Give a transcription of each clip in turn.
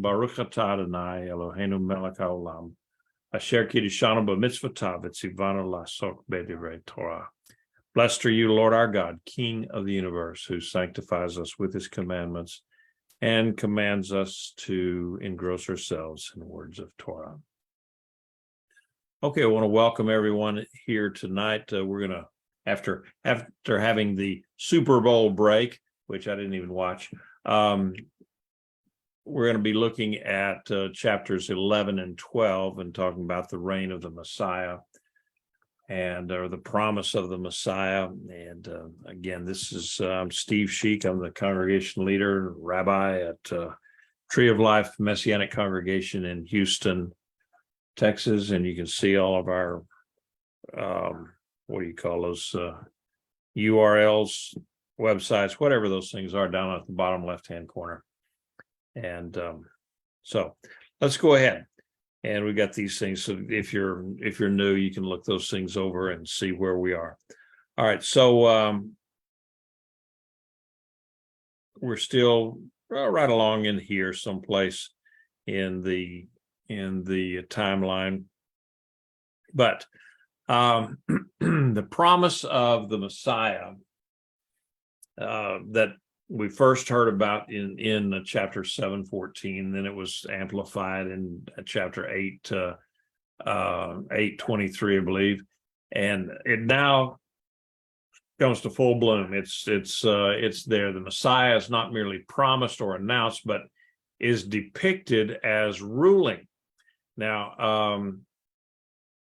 Baruch atah Adonai Eloheinu melech haolam, asher kiddushanu b'mitzvotav v'tzivanu la'asok b'divrei Torah. Blessed are you, Lord our God, King of the universe, who sanctifies us with his commandments and commands us to engross ourselves in the words of Torah. Okay, I want to welcome everyone here tonight. We're going to, after having the Super Bowl break, which I didn't even watch, we're going to be looking at chapters 11 and 12 and talking about the reign of the Messiah and or the promise of the Messiah. And again, this is Steve Sheik. I'm the congregation leader, rabbi at Tree of Life Messianic Congregation in Houston, Texas. And you can see all of our, what do you call those, URLs, websites, whatever those things are down at the bottom left-hand corner. And so let's go ahead. And we got these things. So if you're new, you can look those things over and see where we are. All right. So we're still right along in here, someplace in the timeline. But the promise of the Messiah that we first heard about in chapter 7:14, then it was amplified in chapter 8:23, I believe, and it now comes to full bloom. It's there. The Messiah is not merely promised or announced, but is depicted as ruling. Now,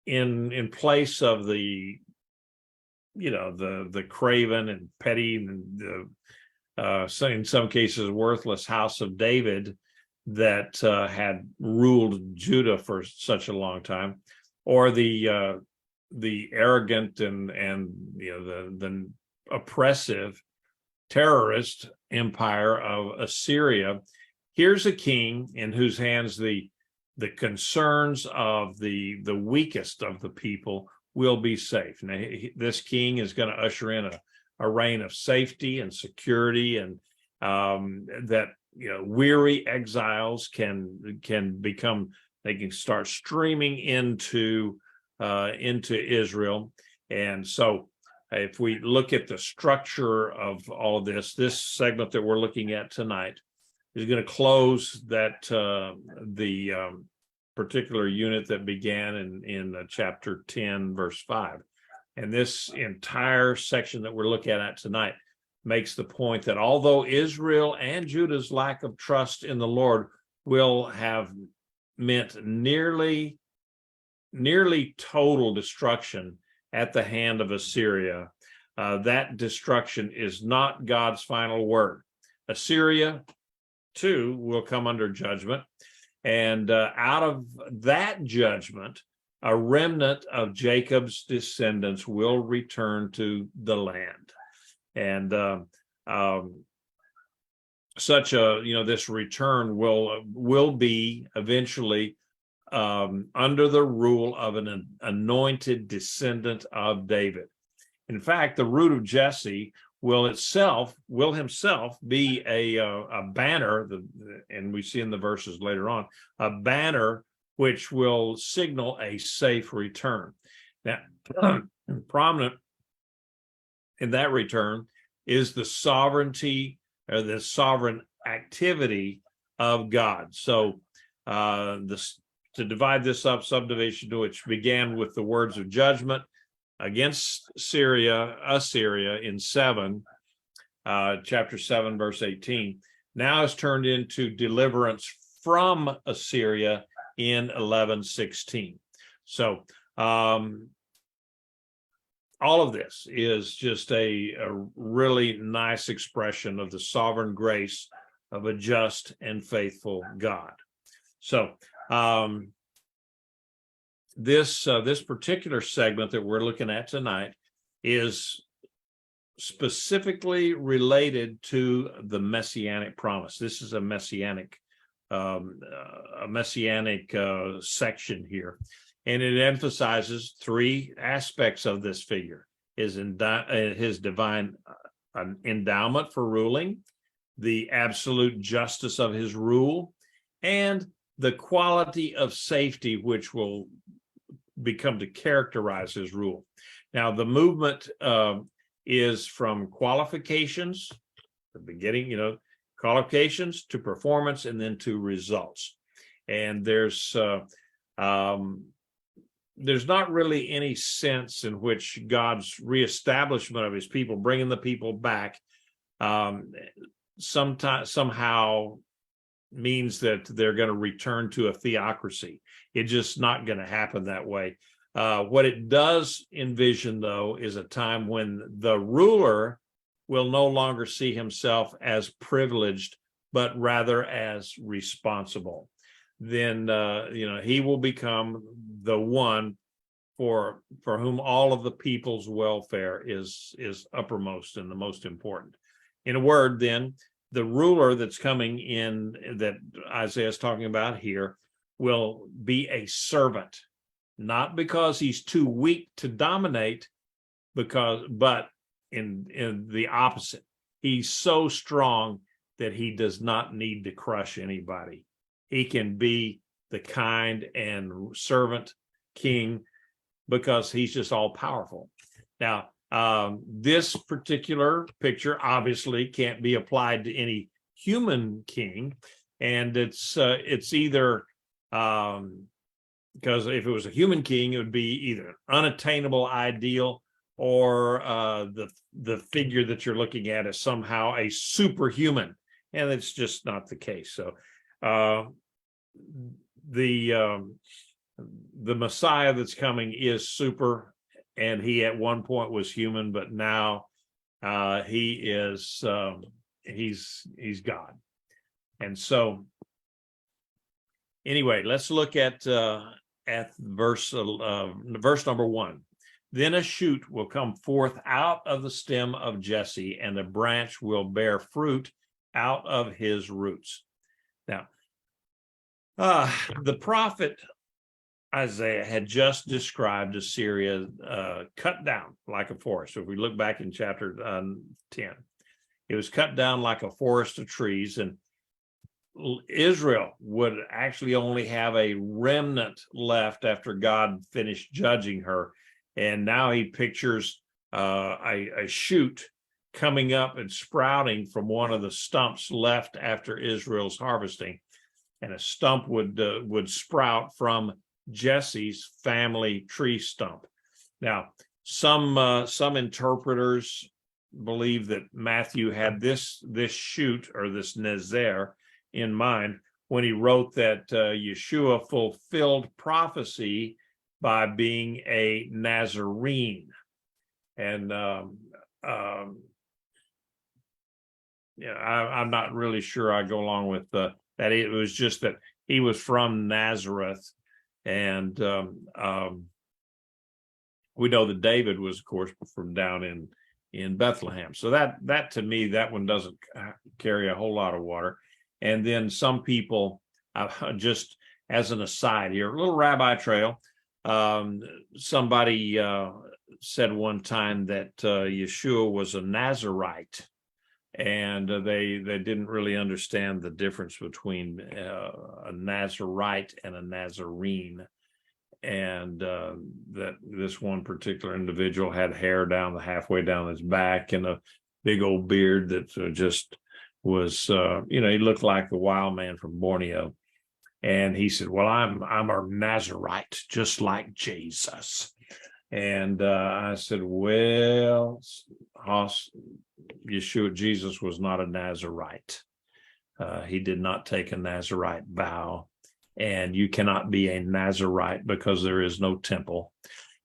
in place of the craven and petty and in some cases worthless house of David that had ruled Judah for such a long time, or the arrogant and the oppressive terrorist empire of Assyria. Here's a king in whose hands the concerns of the weakest of the people will be safe. Now, this king is going to usher in a reign of safety and security, and that weary exiles can start streaming into Israel. And so if we look at the structure of all this segment that we're looking at tonight is going to close that the particular unit that began in chapter 10 verse 5. And this entire section that we're looking at tonight makes the point that although Israel and Judah's lack of trust in the Lord will have meant nearly total destruction at the hand of Assyria, that destruction is not God's final word. Assyria, too, will come under judgment. And out of that judgment, a remnant of Jacob's descendants will return to the land. And this return will be eventually under the rule of an anointed descendant of David. In fact, the root of Jesse will himself be a banner, and we see in the verses later on, a banner which will signal a safe return. Now, prominent in that return is the sovereignty or the sovereign activity of God. So to divide this up, subdivision, which began with the words of judgment against Assyria in chapter 7, verse 18, now is turned into deliverance from Assyria in 11:16. So all of this is just a really nice expression of the sovereign grace of a just and faithful God. So this particular segment that we're looking at tonight is specifically related to the Messianic promise. This is a Messianic section here, and it emphasizes three aspects of this figure: his divine endowment for ruling, the absolute justice of his rule, and the quality of safety which will become to characterize his rule. Now, the movement is from qualifications, the beginning, qualifications to performance, and then to results. And there's not really any sense in which God's reestablishment of his people, bringing the people back, somehow means that they're going to return to a theocracy. It's just not going to happen that way. What it does envision, though, is a time when the ruler will no longer see himself as privileged, but rather as responsible. Then, he will become the one for whom all of the people's welfare is uppermost and the most important. In a word, then, the ruler that's coming in, that Isaiah is talking about here, will be a servant, not because he's too weak to dominate, but in the opposite. He's so strong that he does not need to crush anybody. He can be the kind and servant king because he's just all powerful. Now, this particular picture obviously can't be applied to any human king, and it's either because if it was a human king, it would be either unattainable ideal, or the figure that you're looking at is somehow a superhuman, and it's just not the case. So the Messiah that's coming is super, and he at one point was human, but now he is he's God. And so anyway, let's look at verse number 1. Then a shoot will come forth out of the stem of Jesse, and a branch will bear fruit out of his roots. Now, the prophet Isaiah had just described Assyria cut down like a forest. So if we look back in chapter 10, it was cut down like a forest of trees, and Israel would actually only have a remnant left after God finished judging her. And now he pictures a shoot coming up and sprouting from one of the stumps left after Israel's harvesting, and a stump would sprout from Jesse's family tree stump. Now, some interpreters believe that Matthew had this shoot, or this Nezer, in mind when he wrote that Yeshua fulfilled prophecy by being a Nazarene. And I'm not really sure I go along with that. It was just that he was from Nazareth, and we know that David was, of course, from down in Bethlehem. So that to me, that one doesn't carry a whole lot of water. And then some people, just as an aside here, a little rabbi trail. Somebody said one time that Yeshua was a Nazarite, and they didn't really understand the difference between a Nazarite and a Nazarene, and that this one particular individual had hair halfway down his back and a big old beard that just was, he looked like the wild man from Borneo. And he said, well, I'm a Nazarite, just like Jesus. And I said, well, Jesus was not a Nazarite. He did not take a Nazarite vow. And you cannot be a Nazarite because there is no temple.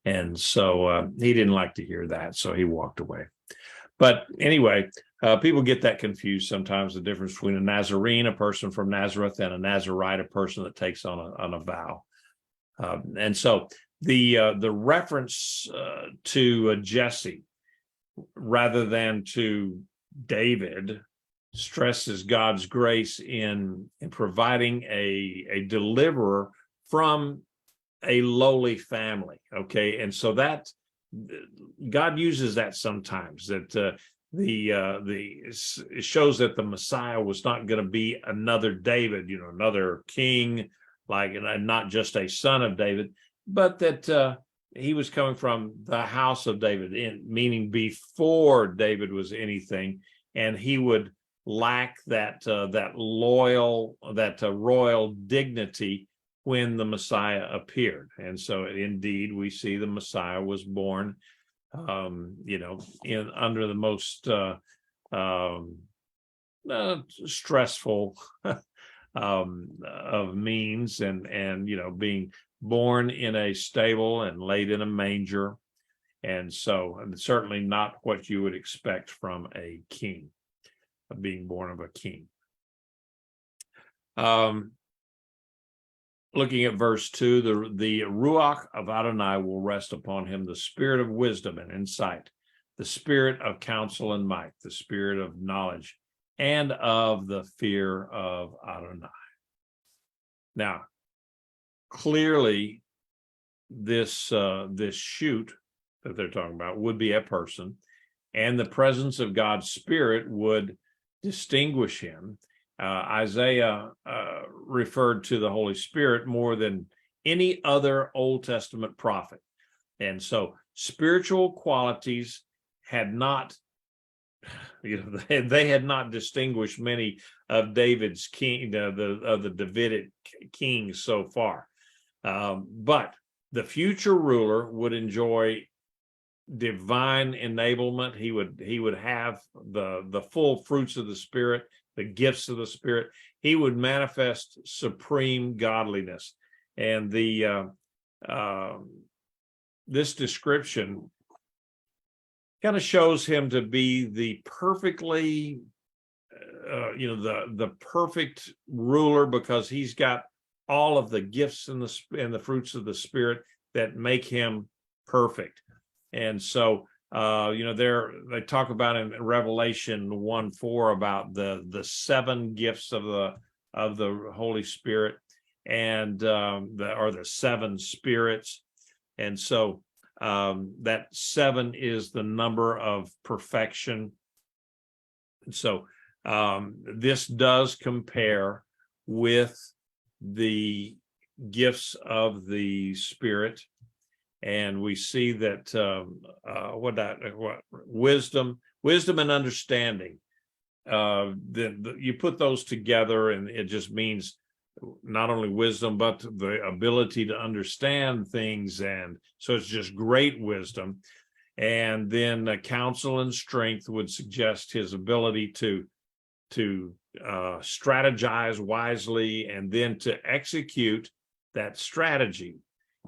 And so he didn't like to hear that, so he walked away. But anyway, people get that confused sometimes, the difference between a Nazarene, a person from Nazareth, and a Nazarite, a person that takes on a vow. And so the reference to Jesse rather than to David stresses God's grace in providing a deliverer from a lowly family. Okay, and so that God uses that sometimes, that it shows that the Messiah was not going to be another David, another king, like, and not just a son of David, but that he was coming from the house of David, meaning before David was anything, and he would lack that royal dignity when the Messiah appeared. And so indeed we see the Messiah was born under the most stressful of means, and being born in a stable and laid in a manger. And certainly not what you would expect from a king, being born of a king. Looking at verse 2, the Ruach of Adonai will rest upon him, the spirit of wisdom and insight, the spirit of counsel and might, the spirit of knowledge, and of the fear of Adonai. Now, clearly, this shoot that they're talking about would be a person, and the presence of God's Spirit would distinguish him. Isaiah referred to the Holy Spirit more than any other Old Testament prophet. And so spiritual qualities had not, they had not distinguished many of David's king, of the Davidic kings so far. But the future ruler would enjoy divine enablement. He would have the full fruits of the Spirit, the gifts of the Spirit. He would manifest supreme godliness. And this description kind of shows him to be the perfectly, the perfect ruler, because he's got all of the gifts and the fruits of the Spirit that make him perfect. And so, they talk about in Revelation 1:4 about the 7 gifts of the Holy Spirit, and the 7 spirits. And so that 7 is the number of perfection. And so this does compare with the gifts of the Spirit. And we see that wisdom and understanding. You put those together, and it just means not only wisdom, but the ability to understand things. And so it's just great wisdom. And then counsel and strength would suggest his ability to strategize wisely, and then to execute that strategy.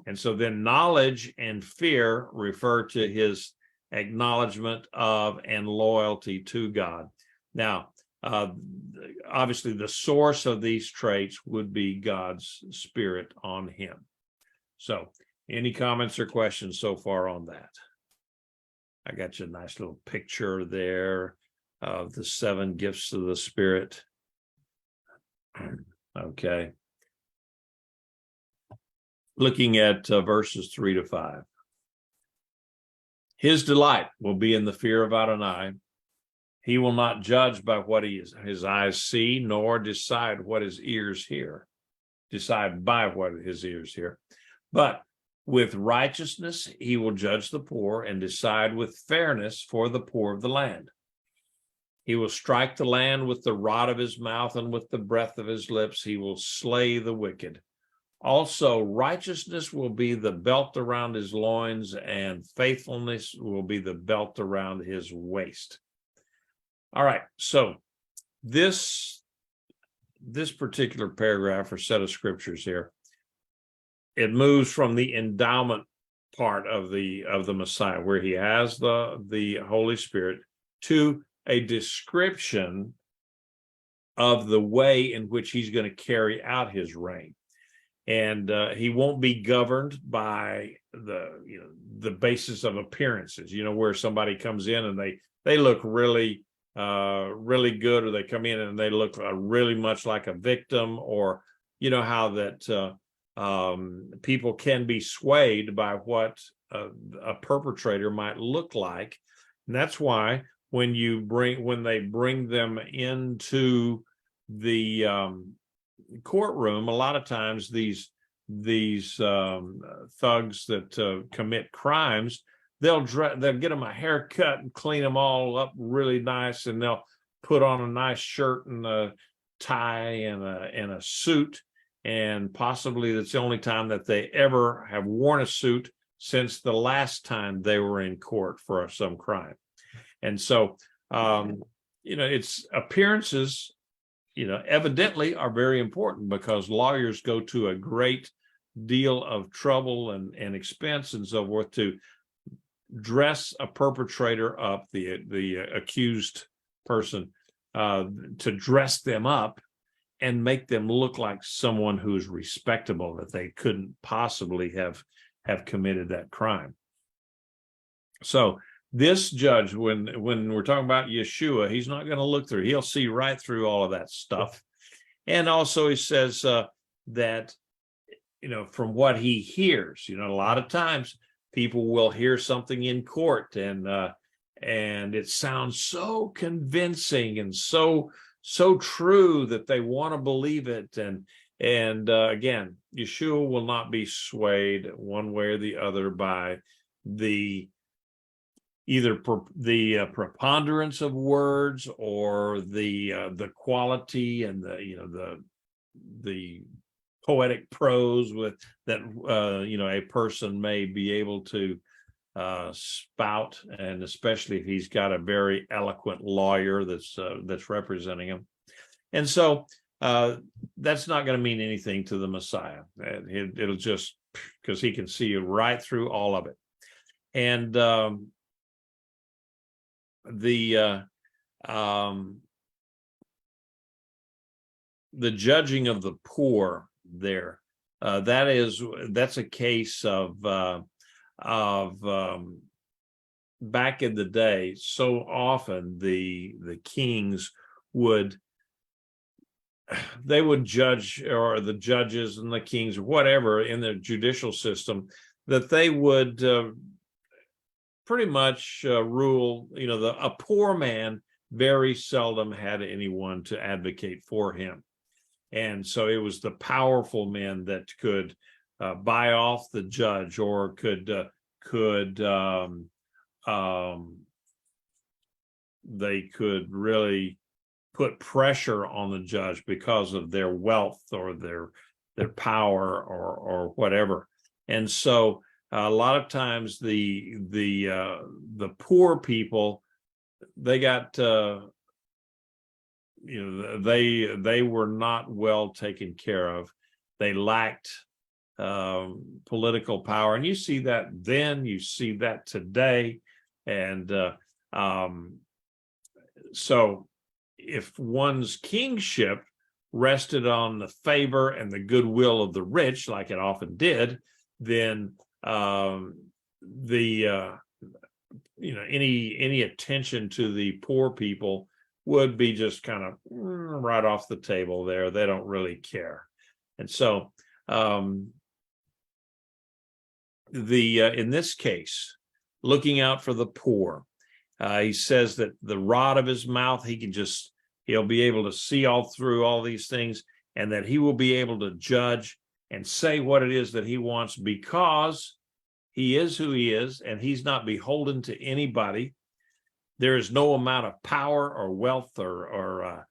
And so then knowledge and fear refer to his acknowledgement of and loyalty to God. Now, obviously, the source of these traits would be God's Spirit on him. So, any comments or questions so far on that? I got you a nice little picture there of the 7 gifts of the Spirit. Okay. Looking at verses 3-5. His delight will be in the fear of Adonai. He will not judge by what his eyes see, nor decide what his ears hear. Decide by what his ears hear. But with righteousness he will judge the poor, and decide with fairness for the poor of the land. He will strike the land with the rod of his mouth, and with the breath of his lips he will slay the wicked. Also, righteousness will be the belt around his loins, and faithfulness will be the belt around his waist. All right, so this particular paragraph or set of scriptures here, it moves from the endowment part of the Messiah, where he has the Holy Spirit, to a description of the way in which he's going to carry out his reign. And he won't be governed by the basis of appearances, where somebody comes in and they look really good, or they come in and they look really much like a victim, or how that people can be swayed by what a perpetrator might look like. And that's why when they bring them into the courtroom, a lot of times these thugs that commit crimes, they'll get them a haircut and clean them all up really nice, and they'll put on a nice shirt and a tie and a suit, and possibly that's the only time that they ever have worn a suit since the last time they were in court for some crime. And so it's appearances, evidently are very important, because lawyers go to a great deal of trouble and expense and so forth to dress a perpetrator up, the accused person, to dress them up and make them look like someone who's respectable, that they couldn't possibly have committed that crime. So this judge, when we're talking about Yeshua, he's not going to look through. He'll see right through all of that stuff. And also he says that, from what he hears, a lot of times people will hear something in court and it sounds so convincing and so true that they want to believe it. And again, Yeshua will not be swayed one way or the other by either the preponderance of words or the quality and the poetic prose that a person may be able to spout, and especially if he's got a very eloquent lawyer that's representing him. And so that's not going to mean anything to the Messiah. It'll just, because he can see right through all of it. And the judging of the poor there, that's a case of back in the day. So often the kings would judge, or the judges and the kings or whatever in the judicial system, that they would pretty much rule, a poor man very seldom had anyone to advocate for him. And so it was the powerful men that could buy off the judge, or could they could really put pressure on the judge because of their wealth or their power or whatever. And so a lot of times the poor people, they got they were not well taken care of. They lacked political power, and you see that then, you see that today. And so if one's kingship rested on the favor and the goodwill of the rich, like it often did, then any attention to the poor people would be just kind of right off the table there. They don't really care. And so in this case, looking out for the poor, he says that the rod of his mouth, he'll be able to see all through all these things, and that he will be able to judge and say what it is that he wants, because he is who he is, and he's not beholden to anybody. There is no amount of power or wealth or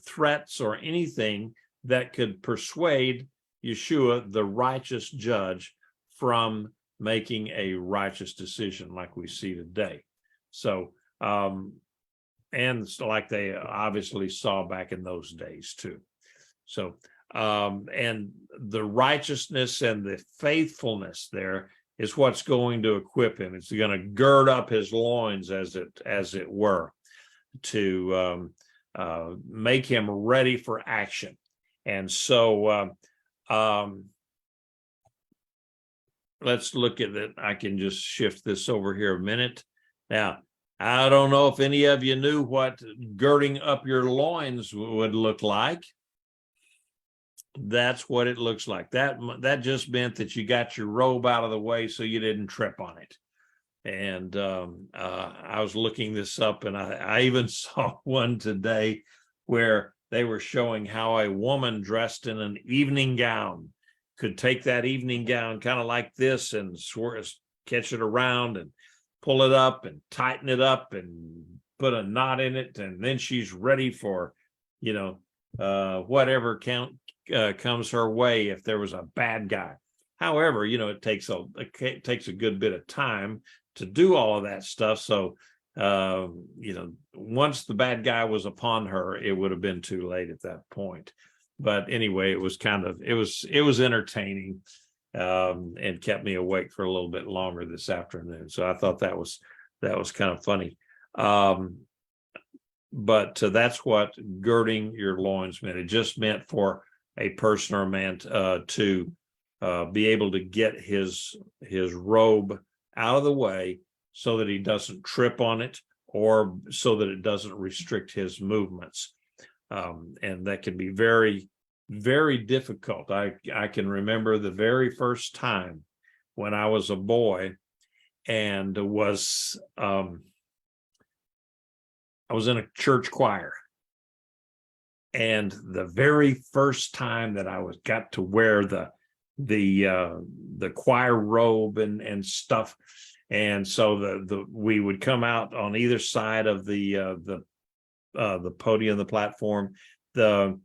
threats or anything that could persuade Yeshua, the righteous judge, from making a righteous decision like we see today. So, and like they obviously saw back in those days too. So, and the righteousness and the faithfulness there is what's going to equip him. It's going to gird up his loins, as it were, to make him ready for action. And so let's look at it. I can just shift this over here a minute. Now, I don't know if any of you knew what girding up your loins would look like. That's what it looks like. That just meant that you got your robe out of the way so you didn't trip on it. And I was looking this up, and I even saw one today where they were showing how a woman dressed in an evening gown could take that evening gown kind of like this and catch it around and pull it up and tighten it up and put a knot in it, and then she's ready for, whatever comes her way if there was a bad guy. However, it takes a good bit of time to do all of that stuff. So, once the bad guy was upon her, it would have been too late at that point. But anyway, it was entertaining, and kept me awake for a little bit longer this afternoon. So I thought that was kind of funny. But that's what girding your loins meant. It just meant for a person or a man to be able to get his robe out of the way so that he doesn't trip on it, or so that it doesn't restrict his movements. And that can be very, very difficult. I can remember the very first time when I was a boy and I was in a church choir. And the very first time that I got to wear the choir robe and stuff, and so we would come out on either side of the podium, the platform. The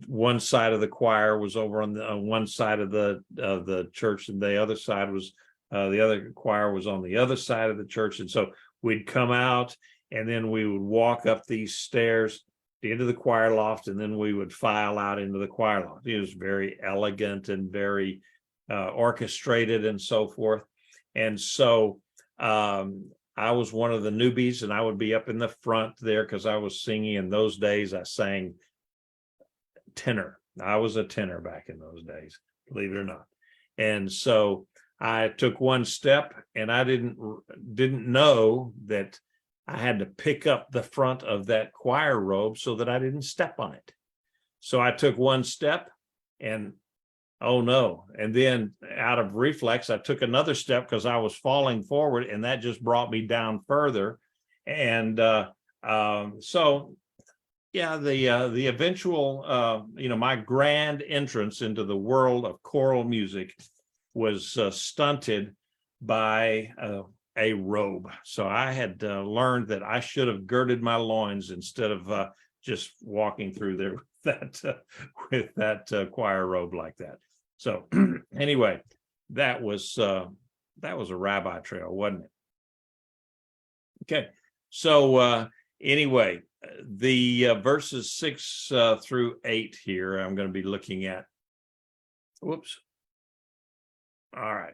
one side of the choir was over on one side of the church, and the other side was the other choir was on the other side of the church. And so we'd come out, and then we would walk up these stairs into the choir loft, and then we would file out into the choir loft. It was very elegant and very orchestrated and so forth. And so I was one of the newbies, and I would be up in the front there because I was singing. In those days, I sang tenor. I was a tenor back in those days, believe it or not. And so I took one step, and I didn't know that I had to pick up the front of that choir robe so that I didn't step on it. So I took one step, and oh no. And then out of reflex, I took another step because I was falling forward, and that just brought me down further. And so, yeah, the eventual, my grand entrance into the world of choral music was stunted by a robe. So I had learned that I should have girded my loins instead of just walking through there with that choir robe like that. So anyway, that was a rabbi trail, wasn't it? Okay. So anyway, the verses 6 through 8 here, I'm going to be looking at. Whoops. All right.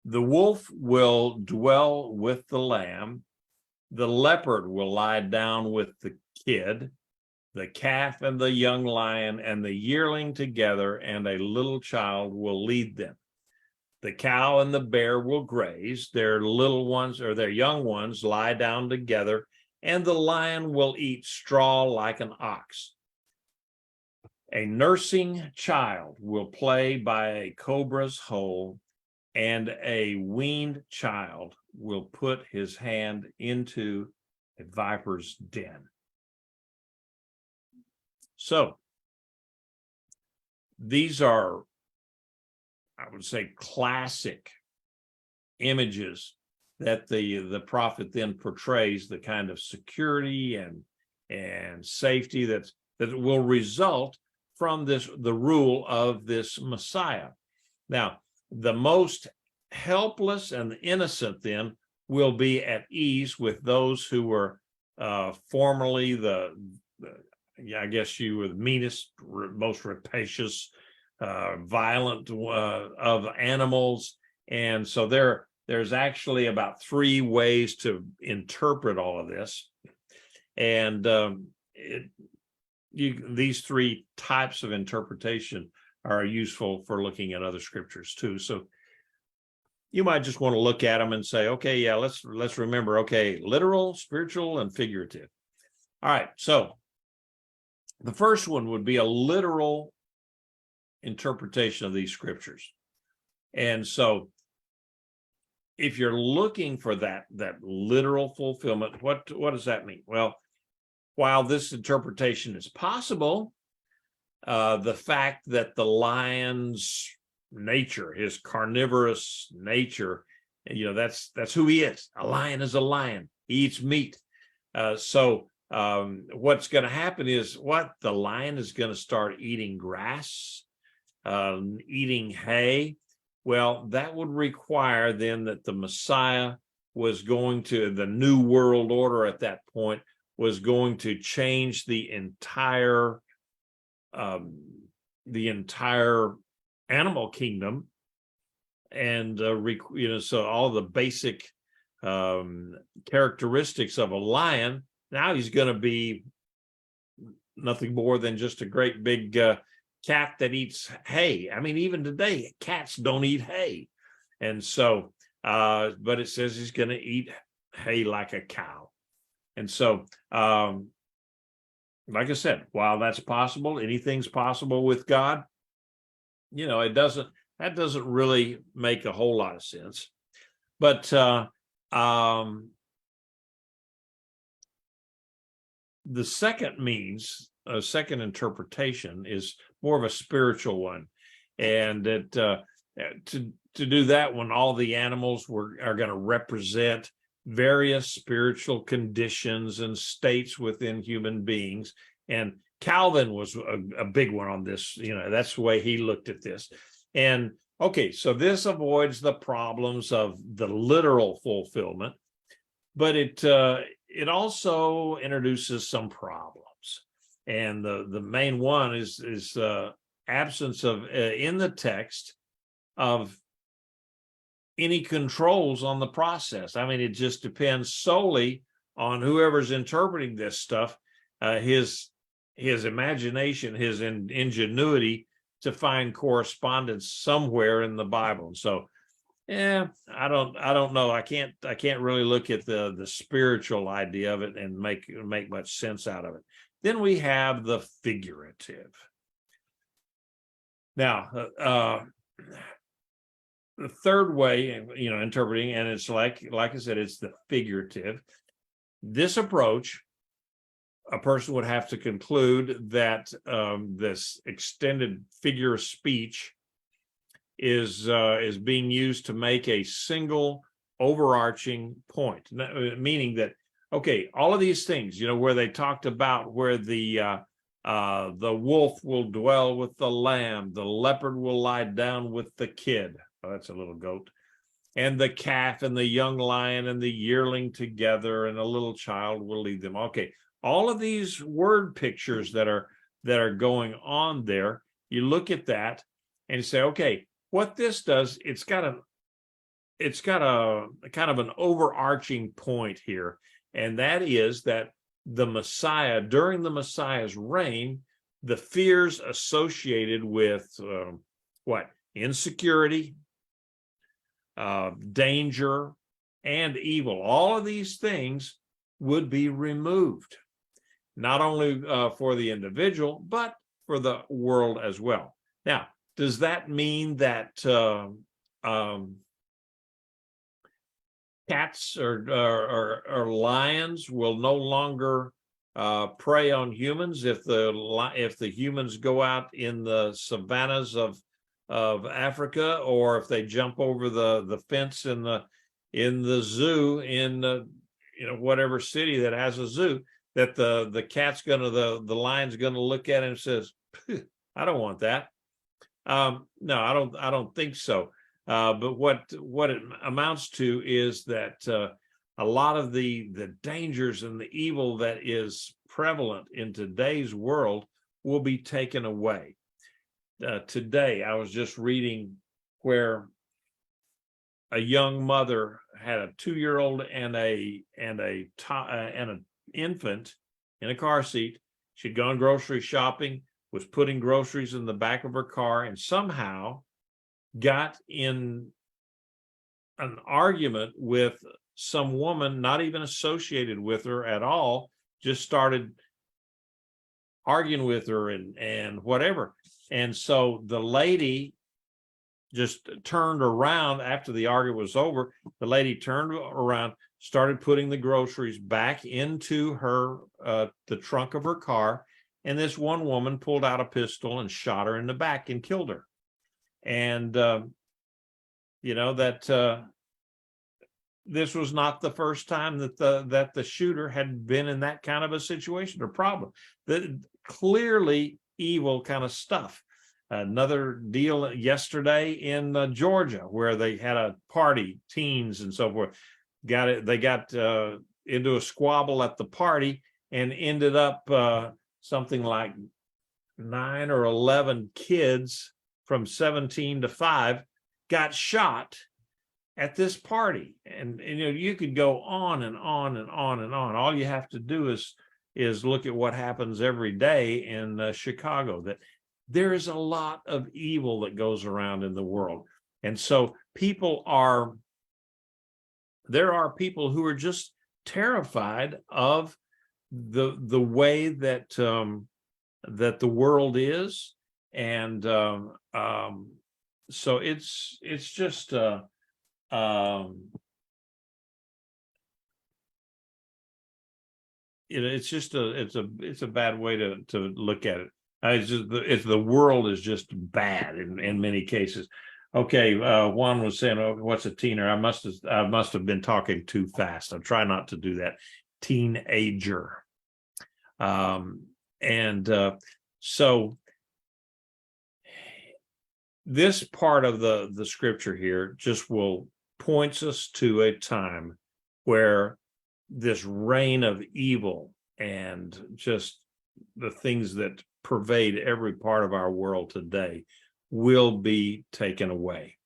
The wolf will dwell with the lamb. The leopard will lie down with the kid. The calf and the young lion and the yearling together, and a little child will lead them. The cow and the bear will graze. Their little ones, or their young ones, lie down together, and the lion will eat straw like an ox. A nursing child will play by a cobra's hole, and a weaned child will put his hand into a viper's den. So these are, I would say, classic images that the prophet then portrays, the kind of security and safety that will result from the rule of this Messiah. Now, the most helpless and innocent then will be at ease with those who were formerly I guess you were the meanest, most rapacious, violent of animals. And so there's actually about 3 ways to interpret all of this. And these 3 types of interpretation are useful for looking at other scriptures too. So you might just want to look at them and say, okay, yeah, let's remember, okay, literal, spiritual, and figurative. All right, so the first one would be a literal interpretation of these scriptures. And so if you're looking for that literal fulfillment, what does that mean? Well, while this interpretation is possible, the fact that the lion's nature, his carnivorous nature, that's who he is. A lion is a lion. He eats meat. So what's going to happen is the lion is going to start eating grass, eating hay. Well, that would require then that the Messiah was going to, the new world order at that point was going to change the entire animal kingdom, and so all the basic characteristics of a lion. Now he's going to be nothing more than just a great big cat that eats hay. I mean, even today, cats don't eat hay. And so, but it says he's going to eat hay like a cow. And so, like I said, while that's possible, anything's possible with God, that doesn't really make a whole lot of sense. But the second interpretation is more of a spiritual one, and that to do that one, all the animals are going to represent various spiritual conditions and states within human beings. And Calvin was a big one on this. That's the way he looked at this. And okay, so this avoids the problems of the literal fulfillment, but it also introduces some problems. And the main one is absence of in the text of any controls on the process. I mean, it just depends solely on whoever's interpreting this stuff, his imagination, his ingenuity to find correspondence somewhere in the Bible. So, I don't know. I can't really look at the spiritual idea of it and make much sense out of it. Then we have the figurative. Now, the third way, interpreting, and it's like I said, it's the figurative. This approach, a person would have to conclude that this extended figure of speech is being used to make a single overarching point, meaning that, okay, all of these things, where they talked about where the wolf will dwell with the lamb, the leopard will lie down with the kid. Oh, that's a little goat. And the calf and the young lion and the yearling together, and a little child will lead them. Okay, all of these word pictures that are going on there, you look at that and you say, okay, what this does, it's got a kind of an overarching point here, and that is that the Messiah, during the Messiah's reign, the fears associated with insecurity, danger, and evil, all of these things would be removed, not only for the individual, but for the world as well. Now, does that mean that cats or lions will no longer prey on humans if the humans go out in the savannas of Africa, or if they jump over the fence in the zoo in whatever city that has a zoo, that the lion's gonna look at it and says, I don't want that. No, I don't think so. But what it amounts to is that a lot of the dangers and the evil that is prevalent in today's world will be taken away. Today, I was just reading where a young mother had a 2-year-old and an infant in a car seat. She'd gone grocery shopping, was putting groceries in the back of her car, and somehow got in an argument with some woman not even associated with her at all, just started arguing with her and whatever. And so the lady just turned around after the argument was over. The lady turned around, started putting the groceries back into her the trunk of her car, and this one woman pulled out a pistol and shot her in the back and killed her. And this was not the first time that the shooter had been in that kind of a situation or problem. That clearly evil kind of stuff. Another deal yesterday in Georgia, where they had a party, teens and so forth. They got into a squabble at the party and ended up something like 9 or 11 kids from 17 to 5 got shot at this party. And you could go on and on and on and on. All you have to do is look at what happens every day in Chicago, that there is a lot of evil that goes around in the world. And so there are people who are just terrified of the way that that the world is. And so it's just it's a bad way to look at it. It's the world is just bad in many cases. Okay, Juan was saying, "Oh, what's a teener?" I must have been talking too fast. I try not to do that. Teenager, so this part of the scripture here just points us to a time where this reign of evil and just the things that pervade every part of our world today will be taken away.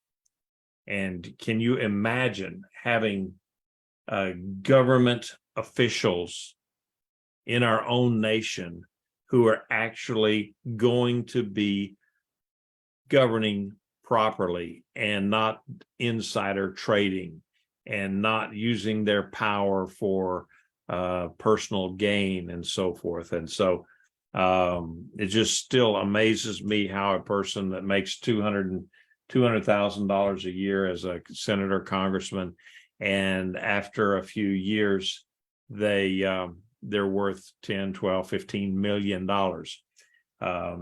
And can you imagine having government officials in our own nation who are actually going to be governing properly and not insider trading and not using their power for personal gain and so forth? And so it just still amazes me how a person that makes $200,000 a year as a senator, congressman, and after a few years, they're worth 10, 12, 15 million dollars. Their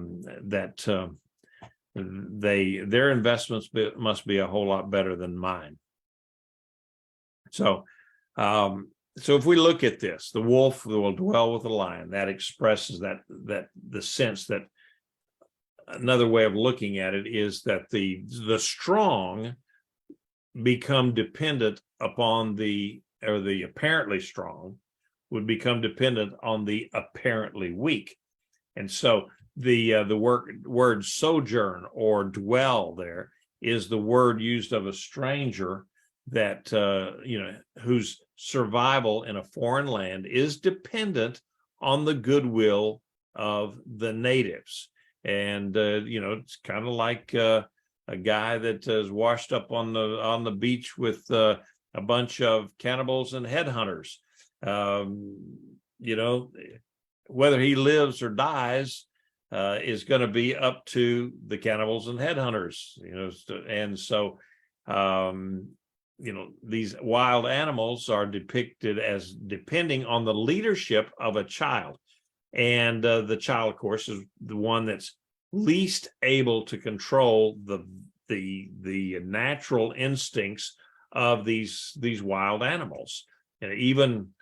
investments must be a whole lot better than mine. So if we look at this, the wolf will dwell with the lion. That expresses that the sense that another way of looking at it is that the strong become dependent upon the apparently strong would become dependent on the apparently weak. And so the word sojourn or dwell there is the word used of a stranger that whose survival in a foreign land is dependent on the goodwill of the natives. And it's kind of like a guy that is washed up on the beach with a bunch of cannibals and headhunters. Whether he lives or dies is going to be up to the cannibals and headhunters. And so these wild animals are depicted as depending on the leadership of a child. And the child, of course, is the one that's least able to control the natural instincts of these wild animals. And even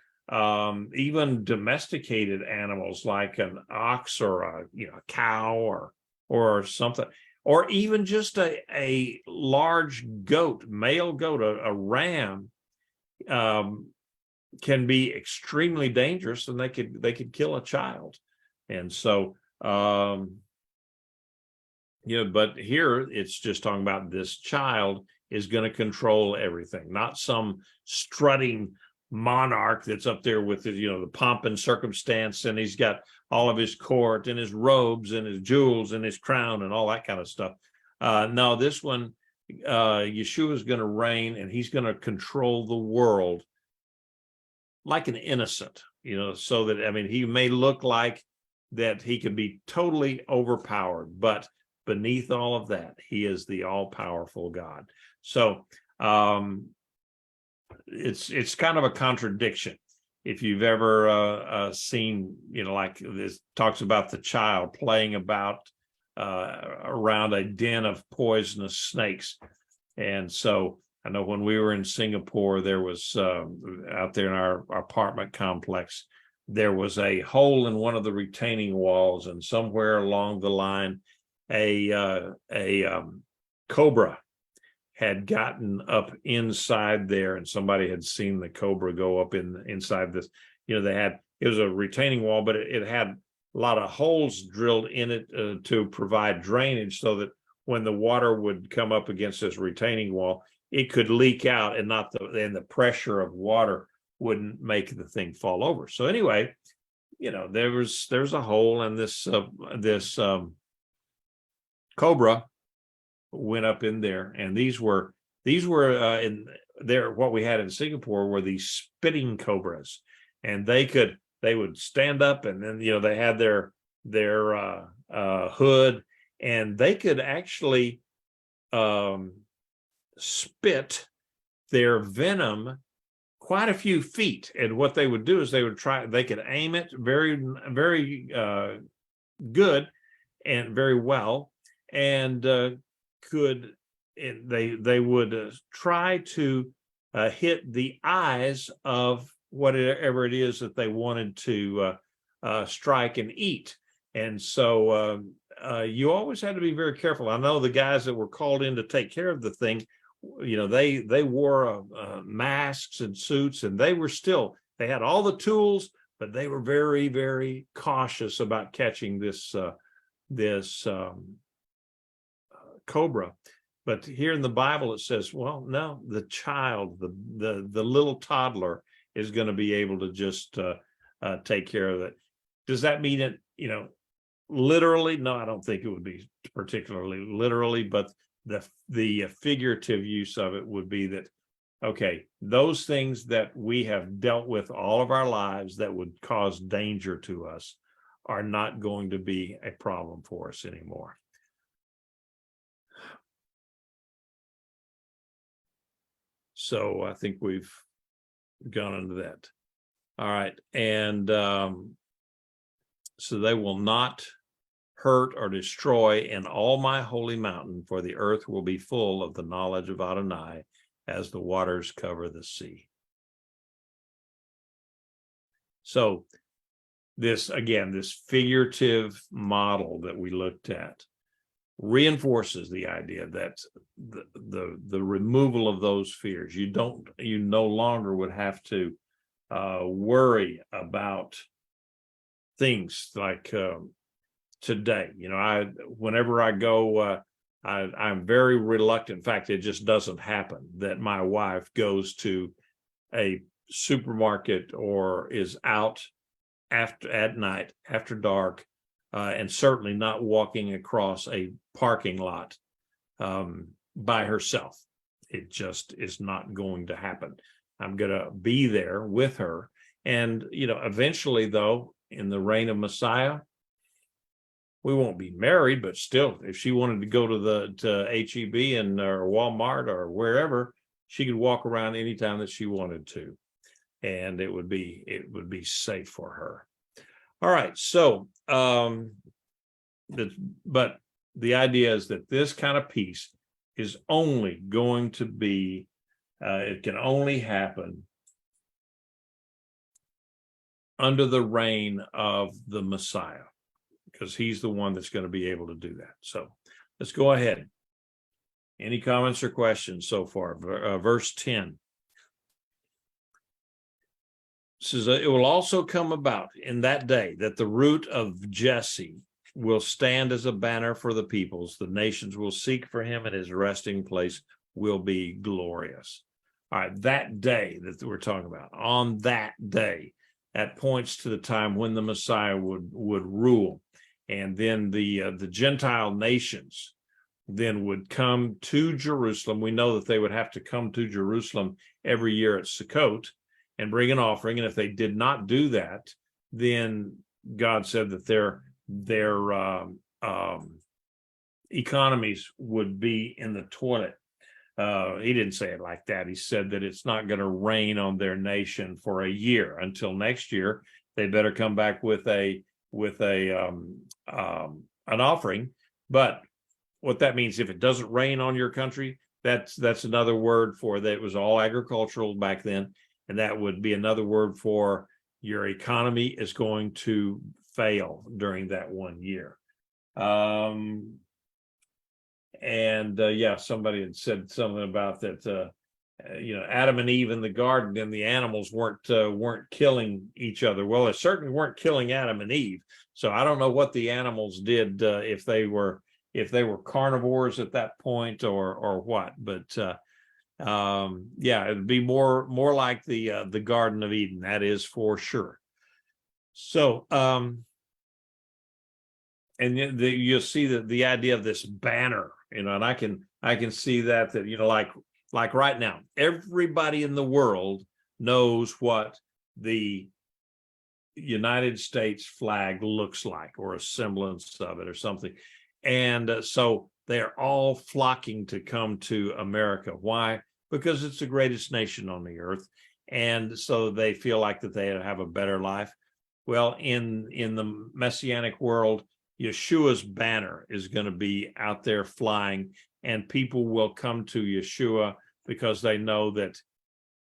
domesticated animals like an ox or a cow or something, or even just a large goat, male goat, a ram, can be extremely dangerous, and they could kill a child. And so but here it's just talking about this child is going to control everything, not some strutting monarch that's up there with the pomp and circumstance, and he's got all of his court and his robes and his jewels and his crown and all that kind of stuff. No, this one, Yeshua is going to reign, and he's going to control the world like an innocent, so that, he may look like that he can be totally overpowered, but beneath all of that, he is the all-powerful God. So it's kind of a contradiction. If you've ever seen, like this talks about the child playing about around a den of poisonous snakes. And so I know when we were in Singapore, there was out there in our apartment complex, there was a hole in one of the retaining walls, and somewhere along the line, a cobra had gotten up inside there, and somebody had seen the cobra go up inside this. It was a retaining wall, but it had a lot of holes drilled in it to provide drainage, so that when the water would come up against this retaining wall, it could leak out, and the pressure of water wouldn't make the thing fall over. So anyway, there's a hole, and this cobra went up in there, and these were in there. What we had in Singapore were these spitting cobras, and they would stand up, and then they had their hood, and they could actually spit their venom quite a few feet. And what they would do is they could aim it very, very good and very well, and they would try to hit the eyes of whatever it is that they wanted to strike and eat. And so you always had to be very careful. I know the guys that were called in to take care of the thing, they wore masks and suits, and they had all the tools, but they were very, very cautious about catching this cobra. But here in the Bible it says, well, no, the child, the little toddler is going to be able to just take care of it. Does that mean it, literally? No, I don't think it would be particularly literally, but the figurative use of it would be that, okay, those things that we have dealt with all of our lives that would cause danger to us are not going to be a problem for us anymore. So I think we've gone into that. All right. And so they will not hurt or destroy in all my holy mountain, for the earth will be full of the knowledge of Adonai as the waters cover the sea. So this figurative model that we looked at reinforces the idea that the removal of those fears, you no longer would have to worry about things like today. Whenever I go, I'm very reluctant. In fact, it just doesn't happen that my wife goes to a supermarket or is out at night after dark, and certainly not walking across a parking lot by herself. It just is not going to happen. I'm going to be there with her. And, eventually, though, in the reign of Messiah, we won't be married, but still, if she wanted to go to H-E-B or Walmart or wherever, she could walk around anytime that she wanted to, and it would be safe for her. All right, so but the idea is that this kind of peace is only going to be, it can only happen under the reign of the Messiah, because he's the one that's going to be able to do that. So let's go ahead. Any comments or questions so far? Verse 10 says, it will also come about in that day that the root of Jesse will stand as a banner for the peoples. The nations will seek for him, and his resting place will be glorious. All right, that day that we're talking about, on that day, that points to the time when the Messiah would rule. And then the Gentile nations then would come to Jerusalem. We know that they would have to come to Jerusalem every year at Sukkot and bring an offering. And if they did not do that, then God said that their economies would be in the toilet. He didn't say it like that. He said that it's not going to rain on their nation for a year. Until next year, they better come back with an offering. But what that means, if it doesn't rain on your country, that's another word for that. It was all agricultural back then, and that would be another word for your economy is going to fail during that 1 year. Somebody had said something about that. Adam and Eve in the garden, and the animals weren't killing each other. Well, they certainly weren't killing Adam and Eve. So I don't know what the animals did, if they were carnivores at that point or what. But it'd be more like the Garden of Eden. That is for sure. So and you'll see that the idea of this banner, and I can see that like right now, everybody in the world knows what the United States flag looks like, or a semblance of it or something. And so they're all flocking to come to America. Why? Because it's the greatest nation on the earth. And so they feel like that they have a better life. Well, in the Messianic world, Yeshua's banner is going to be out there flying, and people will come to Yeshua because they know that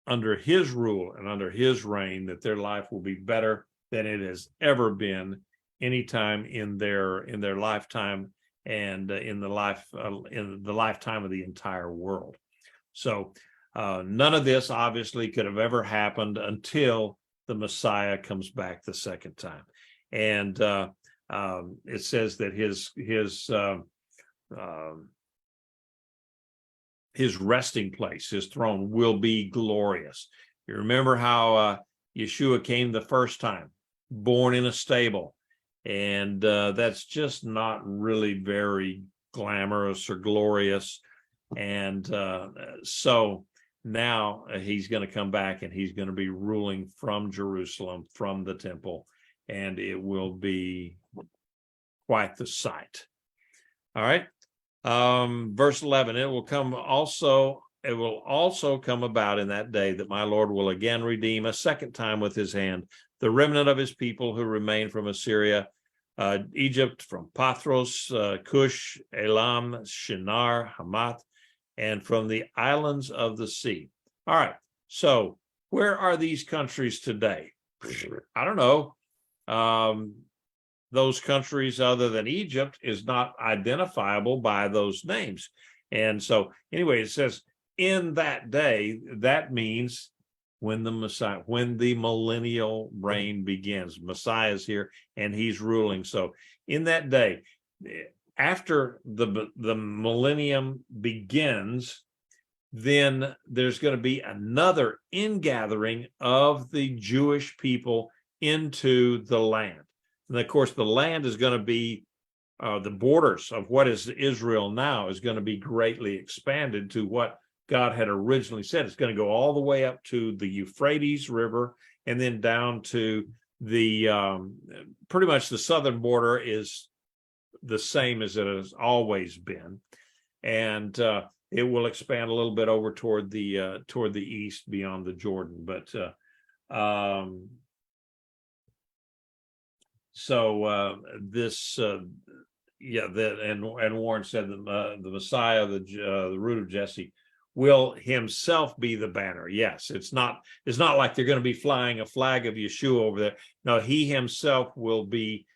under his rule and under his reign, that their life will be better than it has ever been anytime in their lifetime, and in the lifetime of the entire world. So none of this obviously could have ever happened until the Messiah comes back the second time. And it says that his resting place, his throne, will be glorious. You remember how Yeshua came the first time, born in a stable, and that's just not really very glamorous or glorious. And so now he's going to come back, and he's going to be ruling from Jerusalem, from the temple, and it will be quite the sight. All right. Verse 11, it will also come about in that day that my Lord will again redeem a second time with his hand the remnant of his people who remain from Assyria, Egypt, from Pathros, Cush, Elam, Shinar, Hamath, and from the islands of the sea. All right. So where are these countries today? I don't know. Those countries other than Egypt is not identifiable by those names. And so anyway, it says in that day, that means when the millennial reign begins. Messiah is here and he's ruling. So in that day, after the millennium begins, then there's going to be another ingathering of the Jewish people into the land. And of course, the land is going to be the borders of what is Israel now is going to be greatly expanded to what God had originally said. It's going to go all the way up to the Euphrates River, and then down to the pretty much the southern border is the same as it has always been, and it will expand a little bit over toward the east beyond the Jordan. But and Warren said that the Messiah, the root of Jesse, will himself be the banner. Yes, it's not like they're going to be flying a flag of Yeshua over there. No, he himself will be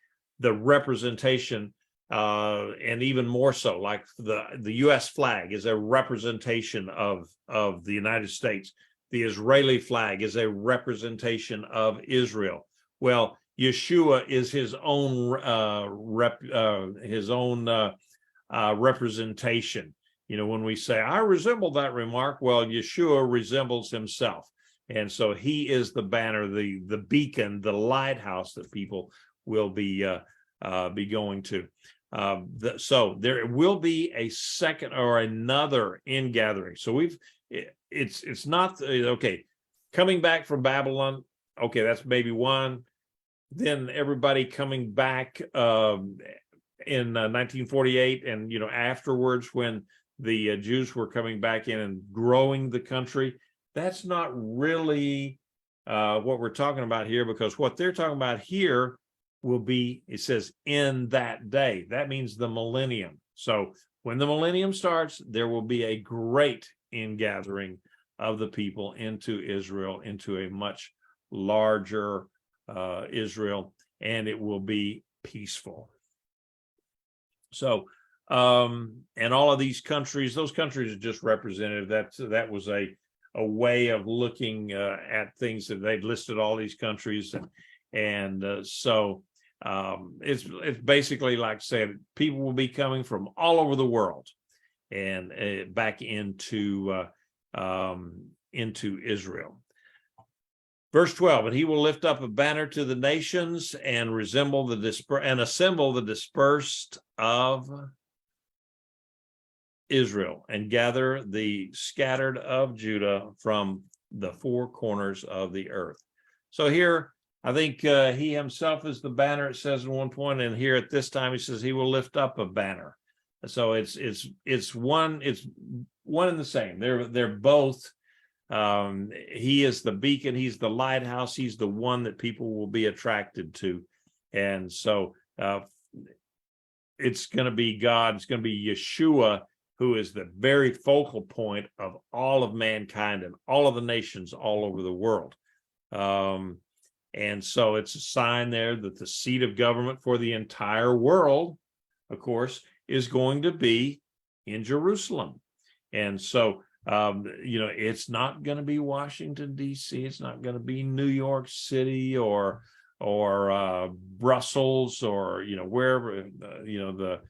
the representation, and even more so, like the U.S. flag is a representation of the United States. The Israeli flag is a representation of Israel. Well, Yeshua is his own representation. You know, when we say, I resemble that remark, well, Yeshua resembles himself. And so he is the banner, the beacon, the lighthouse that people will be going to. So there will be a second or another ingathering. So it's not, okay, coming back from Babylon, okay, that's maybe one. Then everybody coming back in 1948, and afterwards, when the Jews were coming back in and growing the country, that's not really what we're talking about here, because what they're talking about here will be, it says, in that day. That means the millennium. So when the millennium starts, there will be a great ingathering of the people into Israel, into a much larger Israel, and it will be peaceful. So, and all of these countries, those countries are just representative. That was a way of looking at things, that they'd listed all these countries, and so it's basically, like I said, people will be coming from all over the world and back into Israel. Verse 12, and he will lift up a banner to the nations and assemble the dispersed of Israel, and gather the scattered of Judah from the four corners of the earth. So here, I think he himself is the banner, it says at one point, and here at this time he says he will lift up a banner. So it's one and the same. They're both. He is the beacon, he's the lighthouse, he's the one that people will be attracted to. And so it's going to be God, it's going to be Yeshua, who is the very focal point of all of mankind and all of the nations all over the world. And so it's a sign there that the seat of government for the entire world, of course, is going to be in Jerusalem. And so it's not going to be Washington, D.C. It's not going to be New York City or Brussels, or wherever the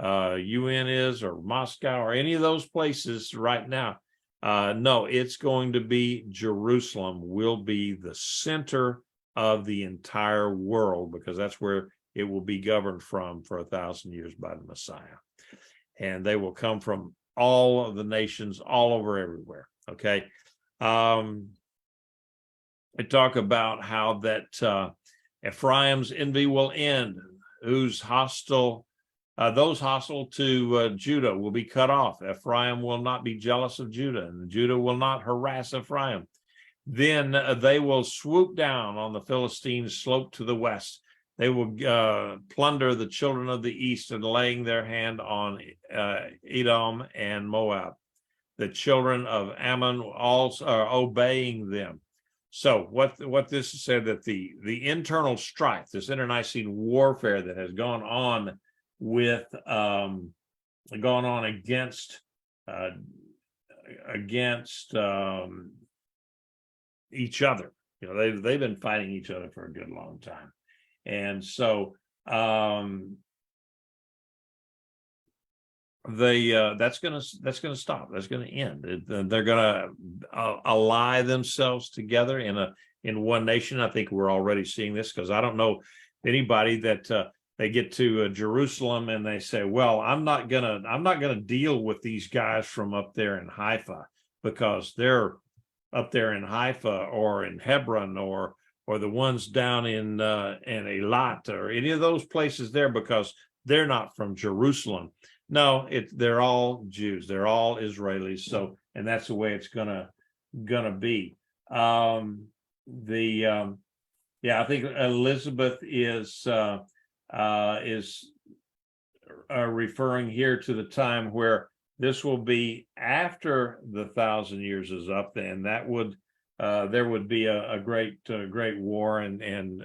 UN is, or Moscow, or any of those places right now. No, it's going to be Jerusalem will be the center of the entire world, because that's where it will be governed from for 1,000 years by the Messiah. And they will come from all of the nations, all over everywhere. Okay. I talk about how that Ephraim's envy will end, those hostile to Judah will be cut off. Ephraim will not be jealous of Judah, and Judah will not harass Ephraim. Then they will swoop down on the Philistines' slope to the west. They will plunder the children of the east, and laying their hand on Edom and Moab. The children of Ammon also are obeying them. So what this said, that the internal strife, this internecine warfare that has gone on against each other. They've been fighting each other for a good long time. And so that's gonna stop. That's gonna end. They're gonna ally themselves together in one nation. I think we're already seeing this, because I don't know anybody that they get to Jerusalem and they say, well, I'm not gonna deal with these guys from up there in Haifa, because they're up there in Haifa or in Hebron or the ones down in Eilat, or any of those places there, because they're not from Jerusalem. No, they're all Jews. They're all Israelis. So, and that's the way it's gonna be. I think Elizabeth is referring here to the time where this will be after the 1,000 years is up, and that would there would be a great war, and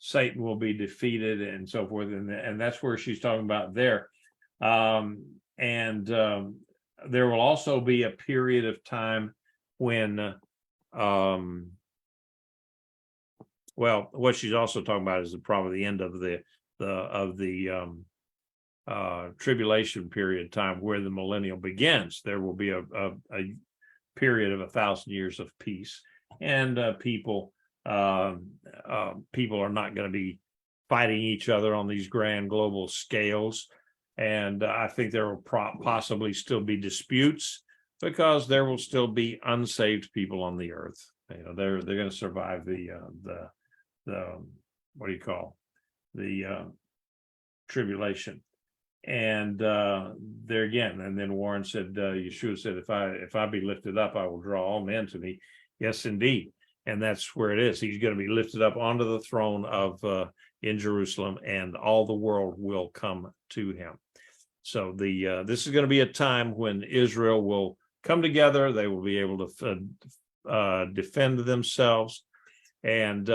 Satan will be defeated and so forth, and that's where she's talking about there. There will also be a period of time when what she's also talking about is probably the end of the tribulation period of time, where the millennium begins. There will be a period of 1,000 years of peace, and people are not going to be fighting each other on these grand global scales. And I think there will possibly still be disputes, because there will still be unsaved people on the earth. They're going to survive the what do you call, the tribulation. And there again, and then Warren said, Yeshua said, if I be lifted up, I will draw all men to me. Yes, indeed. And that's where it is. He's going to be lifted up onto the throne of in Jerusalem, and all the world will come to him. So this is going to be a time when Israel will come together. They will be able to defend themselves. And